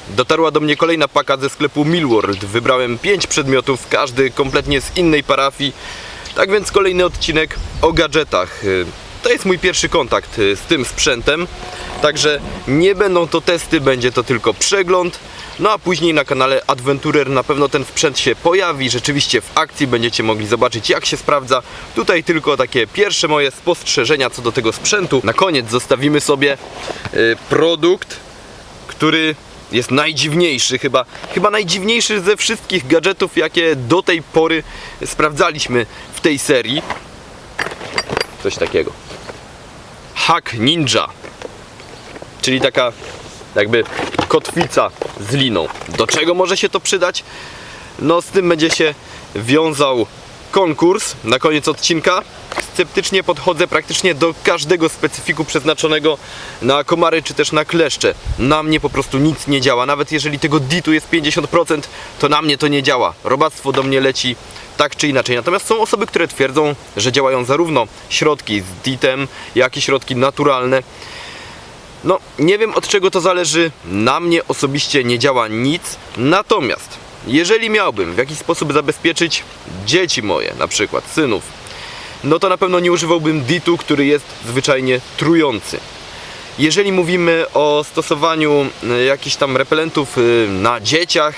Dotarła do mnie kolejna paka ze sklepu Millworld. Wybrałem 5 przedmiotów, każdy kompletnie z innej parafii. Tak więc kolejny odcinek o gadżetach. To jest mój pierwszy kontakt z tym sprzętem, także nie będą to testy, będzie to tylko przegląd. No a później na kanale Adventurer na pewno ten sprzęt się pojawi, rzeczywiście w akcji będziecie mogli zobaczyć, jak się sprawdza. Tutaj tylko takie pierwsze moje spostrzeżenia co do tego sprzętu. Na koniec zostawimy sobie produkt, który jest najdziwniejszy, chyba najdziwniejszy ze wszystkich gadżetów, jakie do tej pory sprawdzaliśmy w tej serii. Coś takiego. Hack Ninja, czyli taka jakby kotwica z liną. Do czego może się to przydać? No z tym będzie się wiązał konkurs na koniec odcinka. Sceptycznie podchodzę praktycznie do każdego specyfiku przeznaczonego na komary czy też na kleszcze. Na mnie po prostu nic nie działa. Nawet jeżeli tego DIT-u jest 50%, to na mnie to nie działa. Robactwo do mnie leci tak czy inaczej. Natomiast są osoby, które twierdzą, że działają zarówno środki z DIT-em, jak i środki naturalne. No, nie wiem od czego to zależy. Na mnie osobiście nie działa nic. Natomiast jeżeli miałbym w jakiś sposób zabezpieczyć dzieci moje, na przykład synów, no to na pewno nie używałbym DIT-u, który jest zwyczajnie trujący. Jeżeli mówimy o stosowaniu jakichś tam repelentów na dzieciach,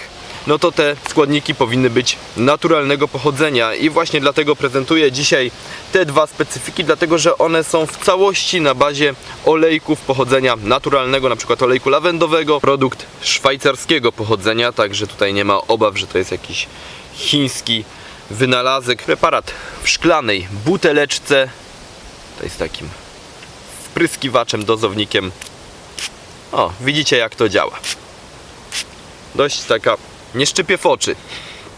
no to te składniki powinny być naturalnego pochodzenia i właśnie dlatego prezentuję dzisiaj te dwa specyfiki, dlatego że one są w całości na bazie olejków pochodzenia naturalnego, na przykład olejku lawendowego, produkt szwajcarskiego pochodzenia, także tutaj nie ma obaw, że to jest jakiś chiński wynalazek. Preparat w szklanej buteleczce, to jest takim wpryskiwaczem, dozownikiem. O, widzicie jak to działa. Dość taka, nie szczypie w oczy.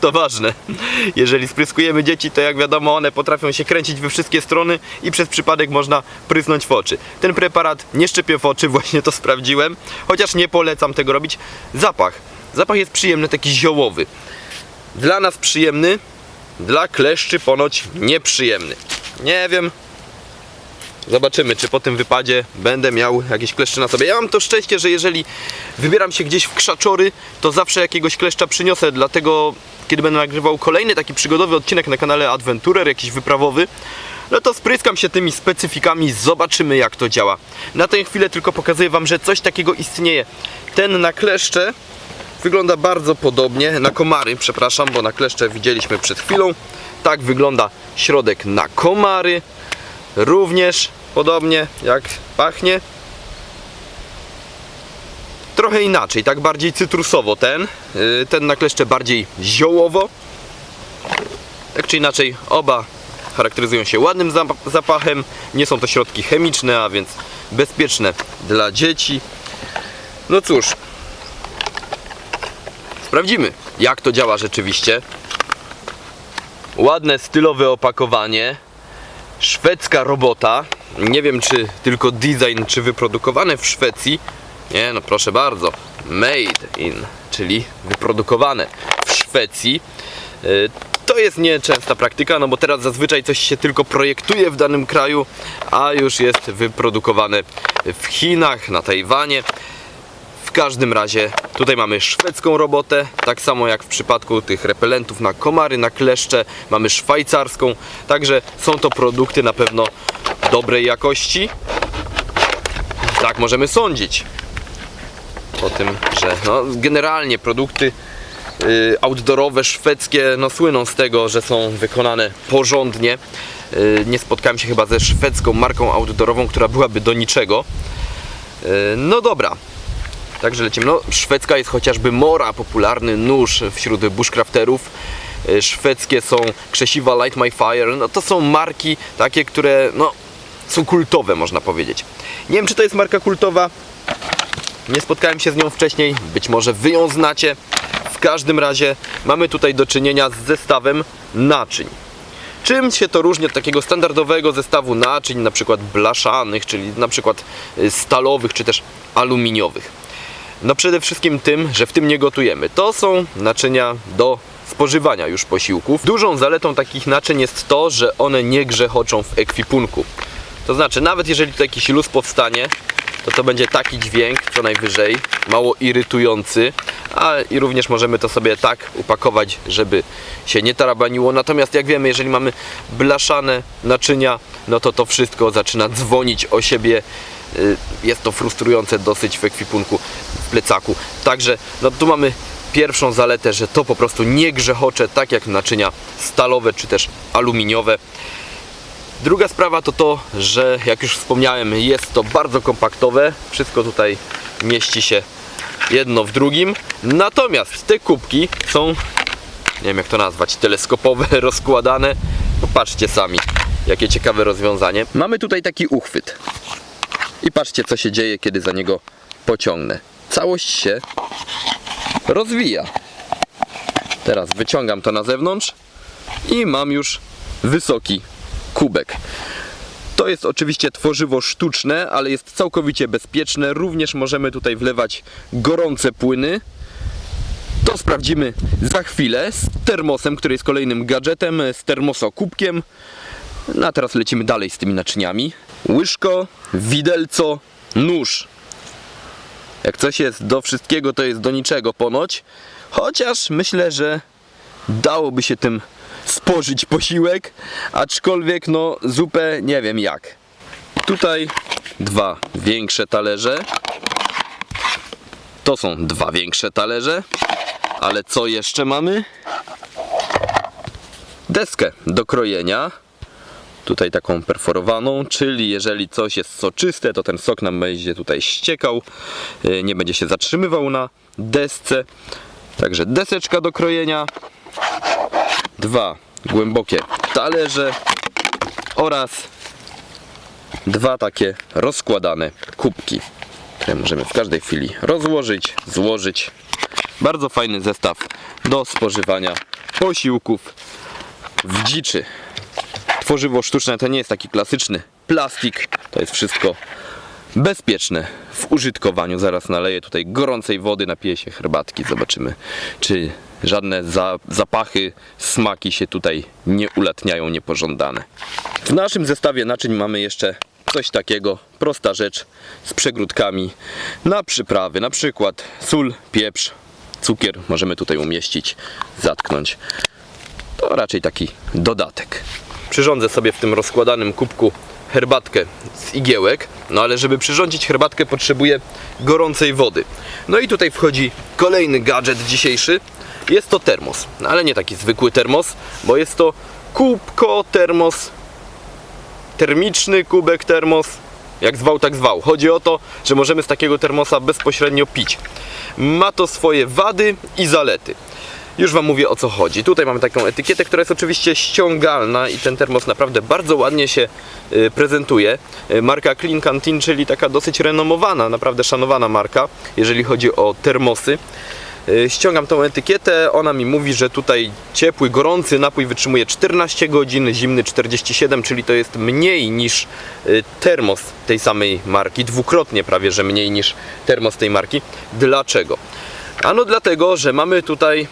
To ważne. Jeżeli spryskujemy dzieci, to jak wiadomo one potrafią się kręcić we wszystkie strony i przez przypadek można pryznąć w oczy. Ten preparat nie szczypie w oczy, właśnie to sprawdziłem. Chociaż nie polecam tego robić. Zapach. Zapach jest przyjemny, taki ziołowy. Dla nas przyjemny, dla kleszczy ponoć nieprzyjemny. Nie wiem. Zobaczymy, czy po tym wypadzie będę miał jakieś kleszcze na sobie. Ja mam to szczęście, że jeżeli wybieram się gdzieś w krzaczory, to zawsze jakiegoś kleszcza przyniosę. Dlatego, kiedy będę nagrywał kolejny taki przygodowy odcinek na kanale Adventurer, jakiś wyprawowy, no to spryskam się tymi specyfikami, zobaczymy jak to działa. Na tę chwilę tylko pokazuję wam, że coś takiego istnieje. Ten na kleszcze wygląda bardzo podobnie, na komary, przepraszam, bo na kleszcze widzieliśmy przed chwilą. Tak wygląda środek na komary. Również podobnie jak pachnie. Trochę inaczej, tak bardziej cytrusowo ten na kleszcze bardziej ziołowo. Tak czy inaczej oba charakteryzują się ładnym zapachem. Nie są to środki chemiczne, a więc bezpieczne dla dzieci. No cóż, sprawdzimy jak to działa rzeczywiście. Ładne stylowe opakowanie. Szwedzka robota. Nie wiem czy tylko design, czy wyprodukowane w Szwecji. Nie, no proszę bardzo. Made in, czyli wyprodukowane w Szwecji. To jest nieczęsta praktyka, no bo teraz zazwyczaj coś się tylko projektuje w danym kraju, a już jest wyprodukowane w Chinach, na Tajwanie. W każdym razie tutaj mamy szwedzką robotę, tak samo jak w przypadku tych repelentów na komary, na kleszcze, mamy szwajcarską, także są to produkty na pewno dobrej jakości. Tak możemy sądzić o tym, że no, generalnie produkty outdoorowe szwedzkie no, słyną z tego, że są wykonane porządnie. Nie spotkałem się chyba ze szwedzką marką outdoorową, która byłaby do niczego. No dobra. Także lecimy. No, szwedzka jest chociażby Mora, popularny nóż wśród bushcrafterów. Szwedzkie są krzesiwa Light My Fire. No to są marki takie, które no, są kultowe, można powiedzieć. Nie wiem, czy to jest marka kultowa. Nie spotkałem się z nią wcześniej. Być może wy ją znacie. W każdym razie mamy tutaj do czynienia z zestawem naczyń. Czym się to różni od takiego standardowego zestawu naczyń, na przykład blaszanych, czyli na przykład stalowych, czy też aluminiowych? No przede wszystkim tym, że w tym nie gotujemy. To są naczynia do spożywania już posiłków. Dużą zaletą takich naczyń jest to, że one nie grzechoczą w ekwipunku. To znaczy, nawet jeżeli tutaj jakiś luz powstanie, to będzie taki dźwięk co najwyżej, mało irytujący, i również możemy to sobie tak upakować, żeby się nie tarabaniło. Natomiast jak wiemy, jeżeli mamy blaszane naczynia, no to wszystko zaczyna dzwonić o siebie. Jest to frustrujące dosyć w ekwipunku, w plecaku. Także no tu mamy pierwszą zaletę, że to po prostu nie grzechocze tak jak naczynia stalowe czy też aluminiowe. Druga sprawa to to, że jak już wspomniałem, jest to bardzo kompaktowe. Wszystko tutaj mieści się jedno w drugim. Natomiast te kubki są, nie wiem jak to nazwać, teleskopowe, rozkładane. Popatrzcie sami, jakie ciekawe rozwiązanie. Mamy tutaj taki uchwyt. I patrzcie, co się dzieje, kiedy za niego pociągnę. Całość się rozwija. Teraz wyciągam to na zewnątrz i mam już wysoki kubek. To jest oczywiście tworzywo sztuczne, ale jest całkowicie bezpieczne. Również możemy tutaj wlewać gorące płyny. To sprawdzimy za chwilę z termosem, który jest kolejnym gadżetem, z termosokubkiem. No a teraz lecimy dalej z tymi naczyniami. Łyżko, widelco, nóż. Jak coś jest do wszystkiego, to jest do niczego ponoć. Chociaż myślę, że dałoby się tym spożyć posiłek, aczkolwiek no zupę nie wiem jak. Tutaj dwa większe talerze. To są dwa większe talerze. Ale co jeszcze mamy? Deskę do krojenia. Tutaj taką perforowaną, czyli jeżeli coś jest soczyste, to ten sok nam będzie tutaj ściekał, nie będzie się zatrzymywał na desce. Także deseczka do krojenia, dwa głębokie talerze oraz dwa takie rozkładane kubki, które możemy w każdej chwili rozłożyć, złożyć. Bardzo fajny zestaw do spożywania posiłków w dziczy. Tworzywo sztuczne to nie jest taki klasyczny plastik, to jest wszystko bezpieczne w użytkowaniu. Zaraz naleję tutaj gorącej wody, napiję się herbatki, zobaczymy, czy żadne zapachy, smaki się tutaj nie ulatniają niepożądane. W naszym zestawie naczyń mamy jeszcze coś takiego, prosta rzecz z przegródkami na przyprawy, na przykład sól, pieprz, cukier możemy tutaj umieścić, zatknąć. To raczej taki dodatek. Przyrządzę sobie w tym rozkładanym kubku herbatkę z igiełek, no ale żeby przyrządzić herbatkę potrzebuję gorącej wody. No i tutaj wchodzi kolejny gadżet dzisiejszy. Jest to termos, no ale nie taki zwykły termos, bo jest to kubko termos, termiczny kubek termos, jak zwał tak zwał. Chodzi o to, że możemy z takiego termosa bezpośrednio pić. Ma to swoje wady i zalety. Już Wam mówię, o co chodzi. Tutaj mamy taką etykietę, która jest oczywiście ściągalna i ten termos naprawdę bardzo ładnie się prezentuje. Marka Klean Kanteen, czyli taka dosyć renomowana, naprawdę szanowana marka, jeżeli chodzi o termosy. Ściągam tą etykietę, ona mi mówi, że tutaj ciepły, gorący napój wytrzymuje 14 godzin, zimny 47, czyli to jest mniej niż termos tej samej marki, dwukrotnie prawie, że mniej niż termos tej marki. Dlaczego? Ano dlatego, że mamy tutaj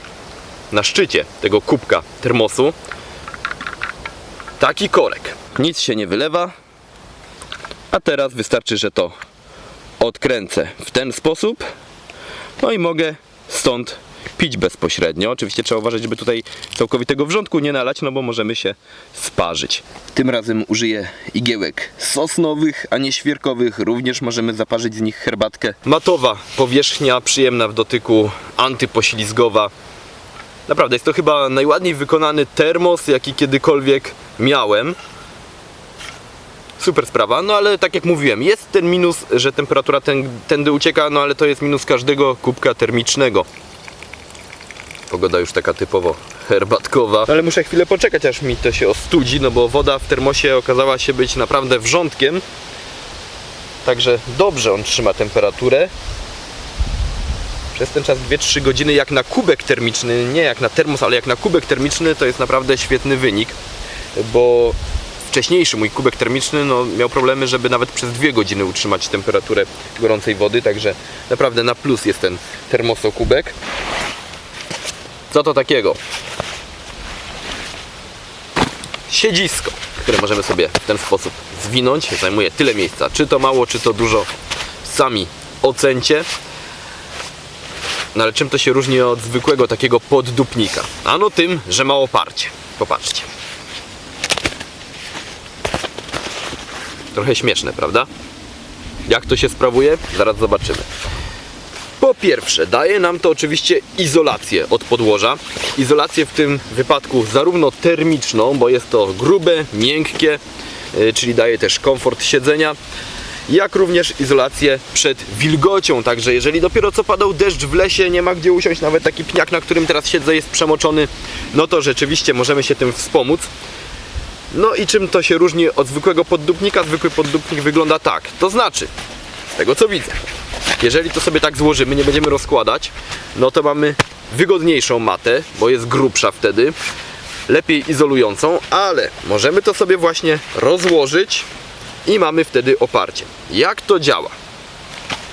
na szczycie tego kubka termosu taki korek. Nic się nie wylewa, a teraz wystarczy, że to odkręcę w ten sposób, no i mogę stąd pić bezpośrednio. Oczywiście trzeba uważać, żeby tutaj całkowitego wrzątku nie nalać, no bo możemy się sparzyć. Tym razem użyję igiełek sosnowych, a nie świerkowych. Również możemy zaparzyć z nich herbatkę. Matowa powierzchnia, przyjemna w dotyku, antypoślizgowa. Naprawdę jest to chyba najładniej wykonany termos, jaki kiedykolwiek miałem. Super sprawa, no ale tak jak mówiłem, jest ten minus, że temperatura tędy ucieka, no ale to jest minus każdego kubka termicznego. Pogoda już taka typowo herbatkowa. Ale muszę chwilę poczekać, aż mi to się ostudzi, no bo woda w termosie okazała się być naprawdę wrzątkiem. Także dobrze on trzyma temperaturę. Przez ten czas 2-3 godziny jak na kubek termiczny, nie jak na termos, ale jak na kubek termiczny to jest naprawdę świetny wynik, bo wcześniejszy mój kubek termiczny miał problemy, żeby nawet przez 2 godziny utrzymać temperaturę gorącej wody, także naprawdę na plus jest ten termosokubek. Co to takiego? Siedzisko, które możemy sobie w ten sposób zwinąć, zajmuje tyle miejsca, czy to mało, czy to dużo, sami ocencie. No ale czym to się różni od zwykłego takiego poddupnika? Ano tym, że ma oparcie. Popatrzcie. Trochę śmieszne, prawda? Jak to się sprawuje? Zaraz zobaczymy. Po pierwsze, daje nam to oczywiście izolację od podłoża. Izolację w tym wypadku zarówno termiczną, bo jest to grube, miękkie, czyli daje też komfort siedzenia, jak również izolację przed wilgocią. Także jeżeli dopiero co padał deszcz w lesie, nie ma gdzie usiąść, nawet taki pniak, na którym teraz siedzę, jest przemoczony, no to rzeczywiście możemy się tym wspomóc. No i czym to się różni od zwykłego poddupnika? Zwykły poddupnik wygląda tak. To znaczy, z tego co widzę, jeżeli to sobie tak złożymy, nie będziemy rozkładać, no to mamy wygodniejszą matę, bo jest grubsza wtedy, lepiej izolującą, ale możemy to sobie właśnie rozłożyć i mamy wtedy oparcie. Jak to działa?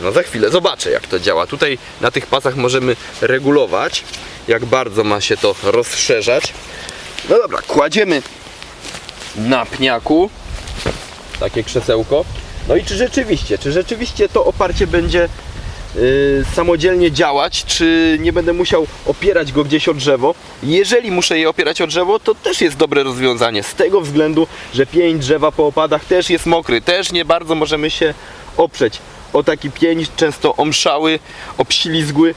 No za chwilę zobaczę, jak to działa. Tutaj na tych pasach możemy regulować, jak bardzo ma się to rozszerzać. No dobra, kładziemy na pniaku takie krzesełko. No i czy rzeczywiście to oparcie będzie samodzielnie działać, czy nie będę musiał opierać go gdzieś o drzewo? Jeżeli muszę je opierać o drzewo, to też jest dobre rozwiązanie, z tego względu, że pień drzewa po opadach też jest mokry, też nie bardzo możemy się oprzeć o taki pień, często omszały, obślizgły.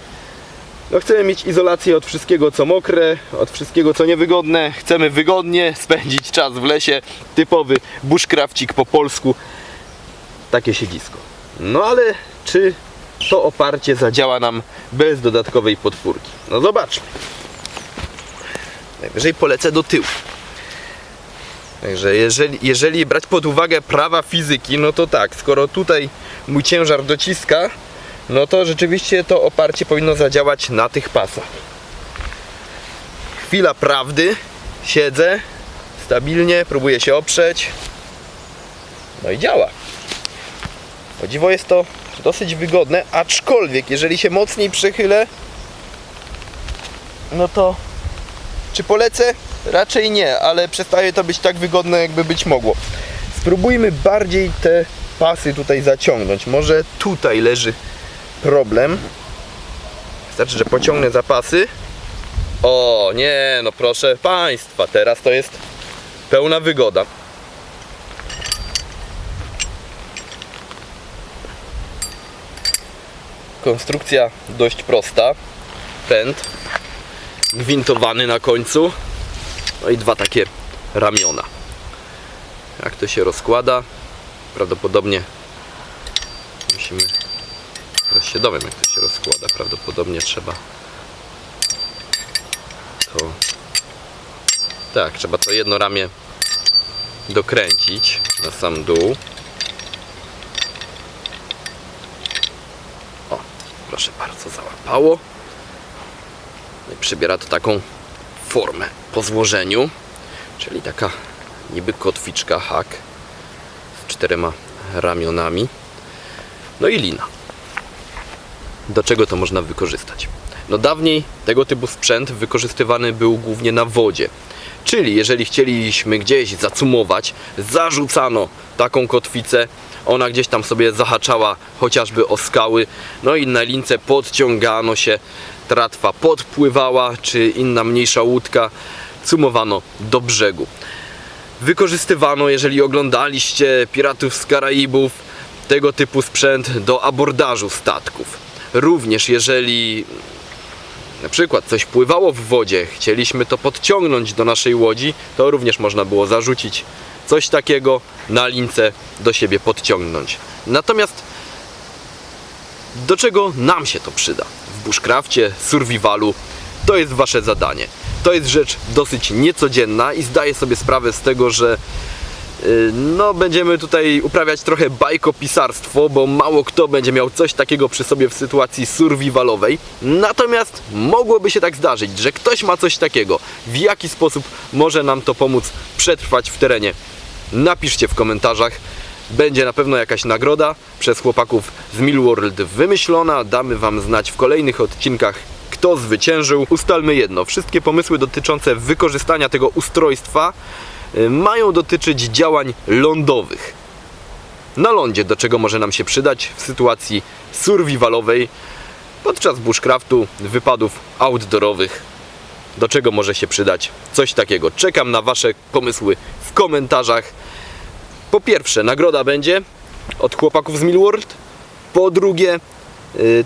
No chcemy mieć izolację od wszystkiego co mokre, od wszystkiego co niewygodne, chcemy wygodnie spędzić czas w lesie, typowy bushcrafcik po polsku, takie siedzisko. No ale czy to oparcie zadziała nam bez dodatkowej podpórki? No zobaczmy. Najwyżej polecę do tyłu. Także jeżeli brać pod uwagę prawa fizyki, no to tak, skoro tutaj mój ciężar dociska, no to rzeczywiście to oparcie powinno zadziałać na tych pasach. Chwila prawdy, siedzę stabilnie, próbuję się oprzeć, no i działa. O dziwo jest to dosyć wygodne, aczkolwiek jeżeli się mocniej przechylę, no to czy polecę? Raczej nie, ale przestaje to być tak wygodne, jakby być mogło. Spróbujmy bardziej te pasy tutaj zaciągnąć. Może tutaj leży problem. Wystarczy, że pociągnę za pasy. O nie, no proszę Państwa, teraz to jest pełna wygoda. Konstrukcja dość prosta. Pęd gwintowany na końcu. No i dwa takie ramiona. Jak to się rozkłada? Prawdopodobnie musimy... Teraz się dowiem, jak to się rozkłada. Prawdopodobnie trzeba to... Tak, trzeba to jedno ramię dokręcić na sam dół. O, proszę bardzo, załapało. No i przybiera to taką formę po złożeniu, czyli taka niby kotwiczka, hak z 4 ramionami. No i lina. Do czego to można wykorzystać? No dawniej tego typu sprzęt wykorzystywany był głównie na wodzie. Czyli jeżeli chcieliśmy gdzieś zacumować, zarzucano taką kotwicę, ona gdzieś tam sobie zahaczała chociażby o skały, no i na lince podciągano się, tratwa podpływała, czy inna mniejsza łódka, cumowano do brzegu. Wykorzystywano, jeżeli oglądaliście Piratów z Karaibów, tego typu sprzęt do abordażu statków. Również jeżeli na przykład coś pływało w wodzie, chcieliśmy to podciągnąć do naszej łodzi, to również można było zarzucić coś takiego, na lince do siebie podciągnąć. Natomiast do czego nam się to przyda? W bushcrafcie, survivalu, to jest wasze zadanie. To jest rzecz dosyć niecodzienna i zdaję sobie sprawę z tego, że no, będziemy tutaj uprawiać trochę bajkopisarstwo, bo mało kto będzie miał coś takiego przy sobie w sytuacji survivalowej. Natomiast mogłoby się tak zdarzyć, że ktoś ma coś takiego. W jaki sposób może nam to pomóc przetrwać w terenie? Napiszcie w komentarzach. Będzie na pewno jakaś nagroda przez chłopaków z Millworld wymyślona. Damy wam znać w kolejnych odcinkach, kto zwyciężył. Ustalmy jedno, wszystkie pomysły dotyczące wykorzystania tego ustrojstwa mają dotyczyć działań lądowych. na lądzie, do czego może nam się przydać w sytuacji survivalowej, podczas bushcraftu, wypadów outdoorowych. Do czego może się przydać coś takiego. Czekam na Wasze pomysły w komentarzach. Po pierwsze, nagroda będzie od chłopaków z Millworld. Po drugie,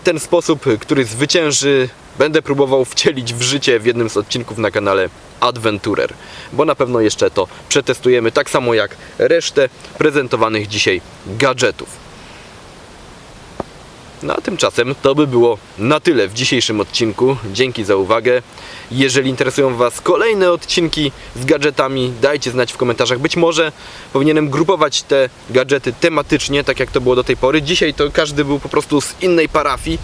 ten sposób, który zwycięży, będę próbował wcielić w życie w jednym z odcinków na kanale Adventurer, bo na pewno jeszcze to przetestujemy, tak samo jak resztę prezentowanych dzisiaj gadżetów. No a tymczasem to by było na tyle w dzisiejszym odcinku. Dzięki za uwagę. Jeżeli interesują Was kolejne odcinki z gadżetami, dajcie znać w komentarzach. Być może powinienem grupować te gadżety tematycznie, tak jak to było do tej pory. Dzisiaj to każdy był po prostu z innej parafii.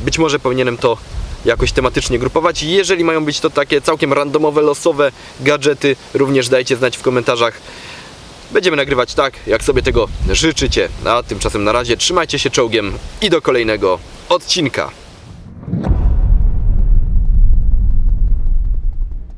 Być może powinienem to jakoś tematycznie grupować. Jeżeli mają być to takie całkiem randomowe, losowe gadżety, również dajcie znać w komentarzach. Będziemy nagrywać tak, jak sobie tego życzycie. A tymczasem na razie trzymajcie się czołgiem i do kolejnego odcinka.